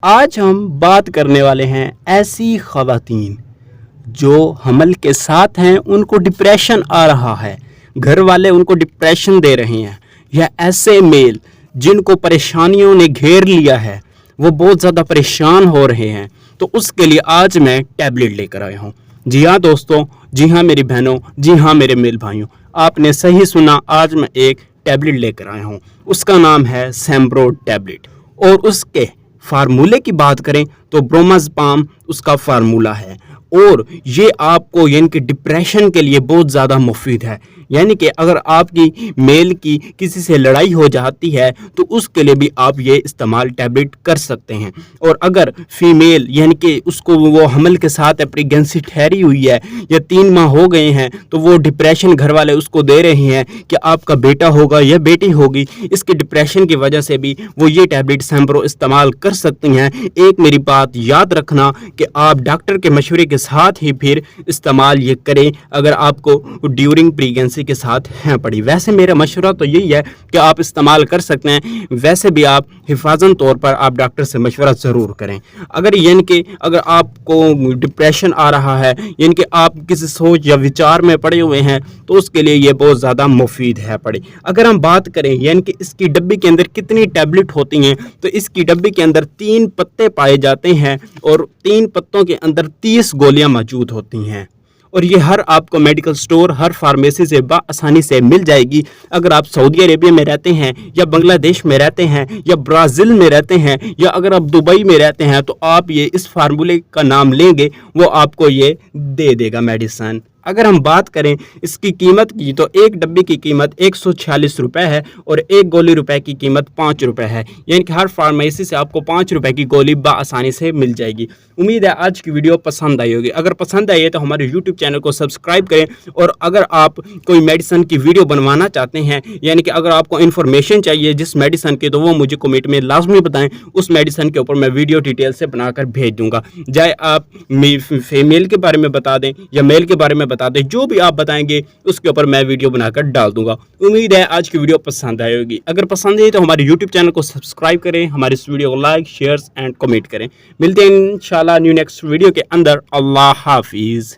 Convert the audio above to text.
آج ہم بات کرنے والے ہیں ایسی خواتین جو حمل کے ساتھ ہیں، ان کو ڈپریشن آ رہا ہے، گھر والے ان کو ڈپریشن دے رہے ہیں، یا ایسے میل جن کو پریشانیوں نے گھیر لیا ہے، وہ بہت زیادہ پریشان ہو رہے ہیں۔ تو اس کے لیے آج میں ٹیبلٹ لے کر آیا ہوں۔ جی ہاں دوستوں، جی ہاں میری بہنوں، جی ہاں میرے میل بھائیوں، آپ نے صحیح سنا، آج میں ایک ٹیبلٹ لے کر آیا ہوں۔ اس کا نام ہے سیمبرو ٹیبلٹ، اور اس کے فارمولے کی بات کریں تو برومازپام اس کا فارمولہ ہے، اور یہ آپ کو یعنی کہ ڈپریشن کے لیے بہت زیادہ مفید ہے۔ یعنی کہ اگر آپ کی میل کی کسی سے لڑائی ہو جاتی ہے تو اس کے لیے بھی آپ یہ استعمال ٹیبلٹ کر سکتے ہیں۔ اور اگر فیمیل یعنی کہ اس کو وہ حمل کے ساتھ پریگنسی ٹھہری ہوئی ہے یا 3 ماہ ہو گئے ہیں تو وہ ڈپریشن گھر والے اس کو دے رہے ہیں کہ آپ کا بیٹا ہوگا یا بیٹی ہوگی، اس کے ڈپریشن کی وجہ سے بھی وہ یہ ٹیبلٹ سیمبرو استعمال کر سکتی ہیں۔ ایک میری بات یاد رکھنا کہ آپ ڈاکٹر کے مشورے کے ساتھ ہی پھر استعمال یہ کریں اگر آپ کو ڈیورنگ پریگنسی کے ساتھ ہیں پڑی۔ ویسے میرا مشورہ تو یہی ہے کہ آپ استعمال کر سکتے ہیں، ویسے بھی آپ حفاظتاً طور پر آپ ڈاکٹر سے مشورہ ضرور کریں۔ اگر آپ کو ڈپریشن آ رہا ہے، یعنی کہ آپ کسی سوچ یا وچار میں پڑے ہوئے ہیں، تو اس کے لیے یہ بہت زیادہ مفید ہے پڑی۔ اگر ہم بات کریں یعنی کہ اس کی ڈبی کے اندر کتنی ٹیبلٹ ہوتی ہیں، تو اس کی ڈبی کے اندر 3 پتے پائے جاتے ہیں، اور 3 پتوں کے اندر 30 گولیاں موجود ہوتی ہیں، اور یہ ہر آپ کو میڈیکل سٹور، ہر فارمیسی سے بآسانی سے مل جائے گی۔ اگر آپ سعودی عربیہ میں رہتے ہیں، یا بنگلہ دیش میں رہتے ہیں، یا برازیل میں رہتے ہیں، یا اگر آپ دبئی میں رہتے ہیں، تو آپ یہ اس فارمولے کا نام لیں گے، وہ آپ کو یہ دے دے گا میڈیسن۔ اگر ہم بات کریں اس کی قیمت کی، تو ایک ڈبی کی قیمت 146 روپے ہے، اور ایک گولی روپے کی قیمت 5 روپے ہے، یعنی کہ ہر فارمیسی سے آپ کو 5 روپے کی گولی بآسانی سے مل جائے گی۔ امید ہے آج کی ویڈیو پسند آئی ہوگی۔ اگر پسند آئی ہے تو ہمارے یوٹیوب چینل کو سبسکرائب کریں، اور اگر آپ کوئی میڈیسن کی ویڈیو بنوانا چاہتے ہیں، یعنی کہ اگر آپ کو انفارمیشن چاہیے جس میڈیسن کی، تو وہ مجھے کمنٹ میں لازمی بتائیں، اس میڈیسن کے اوپر میں ویڈیو ڈیٹیل سے بنا کر بھیج دوں گا۔ چاہے آپ فیمیل کے بارے میں بتا دیں یا میل کے بارے میں بتا دیں، جو بھی آپ بتائیں گے اس کے اوپر میں ویڈیو بنا کر ڈال دوں گا۔ امید ہے آج کی ویڈیو پسند آئے ہوگی۔ اگر پسند ہے تو ہمارے یوٹیوب چینل کو سبسکرائب کریں، ہمارے اس ویڈیو کو لائک، شیئر اینڈ کمنٹ کریں۔ ملتے ہیں انشاءاللہ نیکسٹ ویڈیو کے اندر۔ اللہ حافظ۔